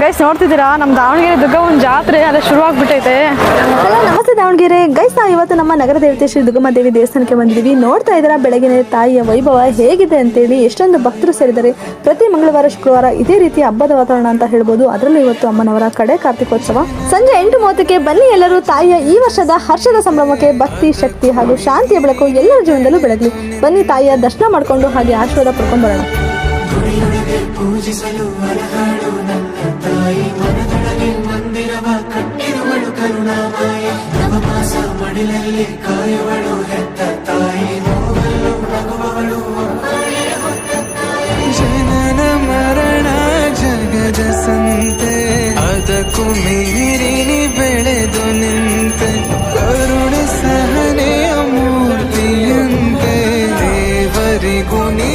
Guys ನೋಡ್ತಿದ್ದೀರಾ, ನಮ್ಮ ದಾವಣಗೆರೆ ದುರ್ಗಮ್ಮನ ಜಾತ್ರೆ ಅದೇ ಶುರುವಾಗ್ಬಿಟ್ಟೈತೆ. ನಮಸ್ತೆ ದಾವಣಗೆರೆ ಗೈಸ್, ನಾವು ಇವತ್ತು ನಮ್ಮ ನಗರ ದೇವತೆ ಶ್ರೀ ದುರ್ಗಮ್ಮ ದೇವಿ ದೇವಸ್ಥಾನಕ್ಕೆ ಬಂದಿದ್ದೀವಿ. ನೋಡ್ತಾ ಇದ್ದೀರಾ ಬೆಳಗಿನ ತಾಯಿಯ ವೈಭವ ಹೇಗಿದೆ ಅಂತೇಳಿ. ಎಷ್ಟೊಂದು ಭಕ್ತರು ಸೇರಿದ್ದಾರೆ. ಪ್ರತಿ ಮಂಗಳವಾರ ಶುಕ್ರವಾರ ಇದೇ ರೀತಿ ಹಬ್ಬದ ವಾತಾವರಣ ಅಂತ ಹೇಳ್ಬೋದು. ಅದರಲ್ಲೂ ಇವತ್ತು ಅಮ್ಮನವರ ಕಡೆ ಕಾರ್ತಿಕೋತ್ಸವ ಸಂಜೆ 8:30ಕ್ಕೆ ಬನ್ನಿ. ಎಲ್ಲರೂ ತಾಯಿಯ ಈ ವರ್ಷದ ಹರ್ಷದ ಸಂಭ್ರಮಕ್ಕೆ ಭಕ್ತಿ, ಶಕ್ತಿ ಹಾಗೂ ಶಾಂತಿಯ ಬೆಳಕು ಎಲ್ಲರ ಜೀವನದಲ್ಲೂ ಬೆಳಗಲಿ. ಬನ್ನಿ ತಾಯಿಯ ದರ್ಶನ ಮಾಡಿಕೊಂಡು ಹಾಗೆ ಆಶೀರ್ವಾದ ಪಡ್ಕೊಂಡು ಬರೋಣ. ಪೂಜಿಸಲು ಹೊರಹಾಡು ನನ್ನ ತಾಯಿ, ಮನದೊಳಗೆ ಮಂದಿರವ ಕಟ್ಟಿರುವಳು ಕರುಣಾಮಾಯಿ. ನವಮಾಸ ಮಡಿಲಲ್ಲಿ ಕಾಯುವಳು ಹೆತ್ತ ತಾಯಿ, ನೋವಲು ನಗುವವಳು ಜನನ ಮರಣ ಜಗದ ಸಂತೆ, ಅದಕ್ಕೂ ಮೀರಿನಿ ಬೆಳೆದು ನಿಂತೆ ಕರುಣೆ ಸಹನೆಯ ಮೂರ್ತಿಯಂತೆ. ದೇವರಿಗೂ ನೀ